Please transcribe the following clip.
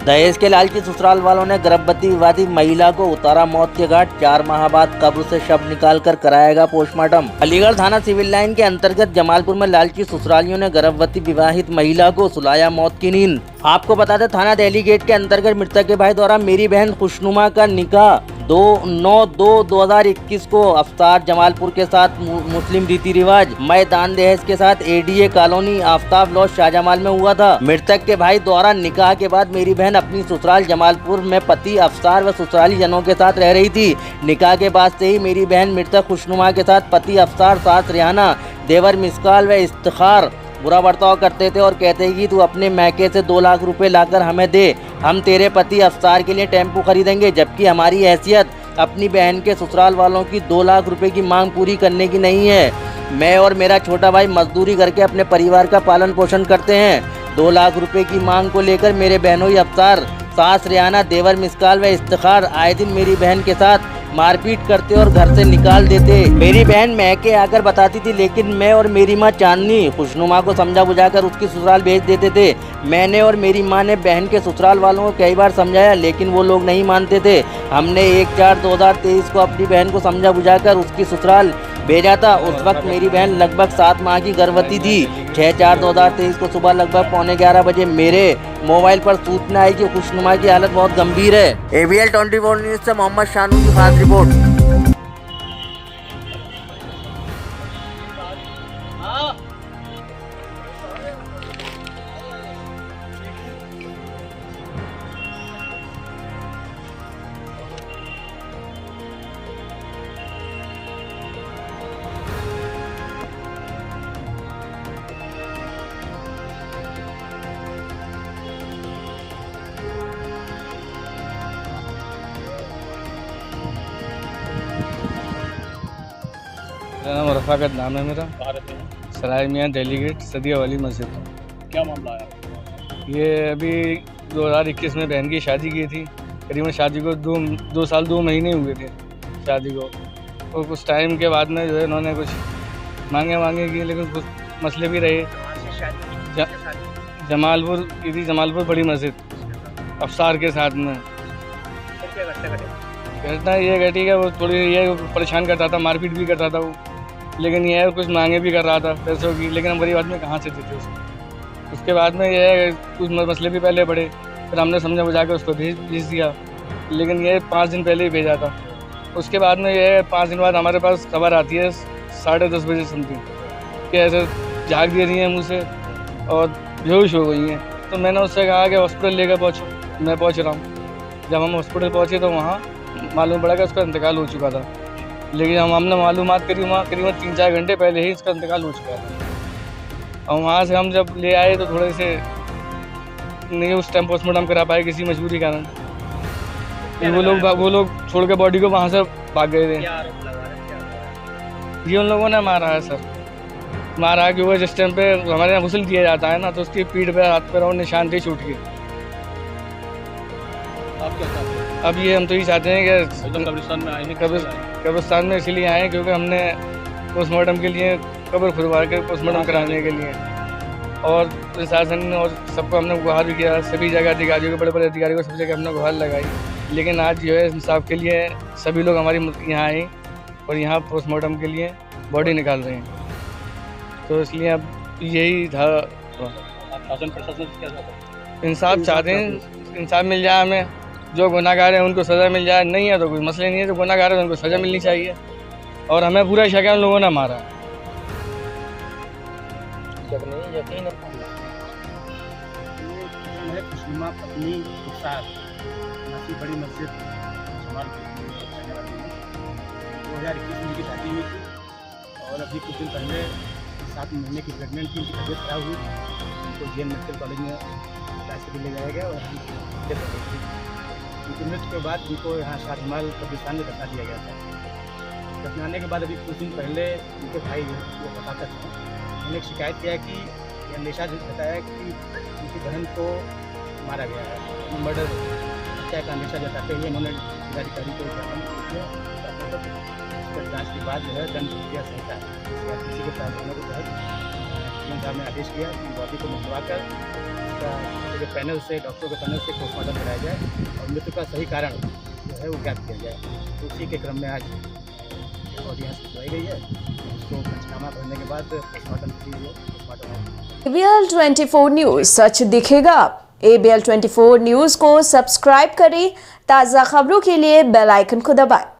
दहेज के लालची ससुराल वालों ने गर्भवती विवादी महिला को उतारा मौत के घाट। 4 माह बाद कब्र से शव निकालकर कराएगा पोस्टमार्टम। अलीगढ़ थाना सिविल लाइन के अंतर्गत जमालपुर में लालची ससुरालियों ने गर्भवती विवाहित महिला को सुलाया मौत की नींद। आपको बता दें, थाना दिल्ली गेट के अंतर्गत मृतक के भाई द्वारा मेरी बहन खुशनुमा का निकाह 9/2/2021 को अफ्तार जमालपुर के साथ मुस्लिम रीति रिवाज मैदान दहेज के साथ ADA colony Aftab lodge Shahjamal में हुआ था। मृतक के भाई द्वारा निकाह के बाद मेरी बहन अपनी ससुराल जमालपुर में पति अफ्तार व ससुराली जनों के साथ रह रही थी। निकाह के बाद से ही मेरी बहन मृतक खुशनुमा के साथ पति अफ्तार, सास रिहाना, देवर मिसकाल व इफ्तिखार बुरा बर्ताव करते थे और कहते कि तू अपने मैके से 2 लाख रुपए लाकर हमें दे, हम तेरे पति अफ्तार के लिए टेम्पो खरीदेंगे। जबकि हमारी हैसियत अपनी बहन के ससुराल वालों की 2 लाख रुपए की मांग पूरी करने की नहीं है। मैं और मेरा छोटा भाई मजदूरी करके अपने परिवार का पालन पोषण करते हैं। 2 लाख रुपए की मांग को लेकर मेरे बहनोई अफ्तार, सास रिहाना, देवर मिसकाल व इफ्तिखार आए दिन मेरी बहन के साथ मारपीट करते और घर से निकाल देते। मेरी बहन मैके आकर बताती थी, लेकिन मैं और मेरी माँ चांदनी खुशनुमा को समझा बुझाकर उसकी ससुराल भेज देते थे। मैंने और मेरी माँ ने बहन के ससुराल वालों को कई बार समझाया, लेकिन वो लोग नहीं मानते थे। हमने 1/4/2023 को अपनी बहन को समझा बुझाकर उसकी ससुराल भेजा था। उस वक्त मेरी बहन लगभग 7 माह की गर्भवती थी। 6/4/2023 को सुबह लगभग 11:15 बजे मेरे मोबाइल पर सूचना आई कि खुशनुमा की हालत बहुत गंभीर है। ABL 24 न्यूज से मोहम्मद शानू की खास रिपोर्ट। मेरा नाम रफ़ाकत नाम है मेरा। सराय मियाँ दिल्ली गेट सदिया वाली मस्जिद। क्या मामला है? ये अभी 2021 में बहन की शादी की थी। करीबन शादी को 2 साल 2 महीने हुए थे शादी को। और कुछ टाइम के बाद में जो है इन्होंने कुछ मांगे की, लेकिन कुछ मसले भी रहे। जमालपुर की थी, जमालपुर बड़ी मस्जिद अफसार के साथ में। घटना ये घटी है, वो थोड़ी ये परेशान करता था, मारपीट भी करता था वो, लेकिन ये कुछ मांगे भी कर रहा था पैसों की, लेकिन हम गरीब आदमी कहाँ से देते उसको। उसके बाद में ये कुछ मसले भी पहले बढ़े, फिर हमने समझा बुझा के उसको भेज दिया, लेकिन ये 5 दिन पहले ही भेजा था। उसके बाद में ये 5 दिन बाद हमारे पास खबर आती है 10:30 बजे समथिंग कि ऐसे झाग दे रही हैं मुँह से और बेहोश हो गई हैं। तो मैंने उससे कहा कि हॉस्पिटल लेकर पहुँचो। मैं पहुँच रहा हूँ। जब हम हॉस्पिटल पहुँचे तो वहाँ मालूम पड़ा कि उसका इंतकाल हो चुका था, लेकिन हमने मालूमात करी वहाँ करीबन 3-4 घंटे पहले ही इसका इंतकाल हो चुका था। और वहाँ से हम जब ले आए तो थोड़े से नहीं उस टाइम पोस्टमार्टम करा पाए किसी मजबूरी कारण। वो लोग छोड़ के बॉडी को वहाँ से भाग गए थे। ये उन लोगों ने मारा है सर, मारा क्योंकि जिस टाइम पे हमारे यहाँ गुस्ल दिया जाता है ना, तो उसकी पीठ पे हाथ पे और निशान थे छूट के। आप क्या चाहते हैं? अब ये हम तो ये चाहते हैं कि कब्रिस्तान में आए कब्रिस्तान में इसीलिए आए क्योंकि हमने पोस्टमार्टम के लिए कब्र खुदवा के पोस्टमार्टम कराने के लिए, और प्रशासन और सबको हमने गुहार भी किया, सभी जगह अधिकारियों को, बड़े अधिकारियों को सब जगह हमने गुहार लगाई। लेकिन आज जो है इंसाफ के लिए सभी लोग हमारी यहाँ आए और यहाँ पोस्टमार्टम के लिए बॉडी निकाल रहे हैं। तो इसलिए अब यही था, शासन प्रशासन क्या चाहते हैं? इंसाफ चाहते हैं, इंसाफ मिल जाए हमें। जो गुनाहगार हैं उनको सज़ा मिल जाए, नहीं है तो कोई मसले नहीं है। जो गुनाहगार है उनको सज़ा मिलनी चाहिए, और हमें पूरा शक है उन लोगों ने मारा। यकीन है खुशनुमा अपनी साथ नासी बड़ी मस्जिद जमालपुर 2021 में की शादी हुई थी, और अभी कुछ दिन पहले 7 महीने की प्रेगनेंट थी। उनकी तबीयत खराब हुई, उनको JN मेडिकल कॉलेज में इलाज के लिए ले जाया गया और डेथ हो गई थी। उनकी मृत्यु के बाद उनको यहाँ शाहजमाल कब्रिस्तान में दफना दिया गया था। दफनाने के बाद अभी कुछ दिन पहले उनके भाई वो बताते थे, उन्होंने एक शिकायत किया कि अंदेशा बताया कि उनकी बहन को मारा गया है। मर्डर हत्या का अंदेशा जताते हुए उन्होंने जिलाधिकारी को ज्ञापन किया। जाँच के बाद जो है दंड प्रक्रिया संहिता किसी के प्रावधानों के तहत साहब ने आदेश किया कि बॉडी को निकलवाकर उसका जो पैनल से, डॉक्टरों के पैनल से पोस्टमार्टम कराया जाए और मृत्यु का सही कारण जो है वो ज्ञात किया जाए। तो उसी के क्रम में आज ऑडियंस बुलाई गई है। उसको पंचनामा करने के बाद पोस्टमार्टम की पोस्टमार्टम ABL 24 न्यूज़, सच दिखेगा। ABL 24 न्यूज़ को सब्सक्राइब करें। ताज़ा खबरों के लिए बेल आइकन को दबाएं।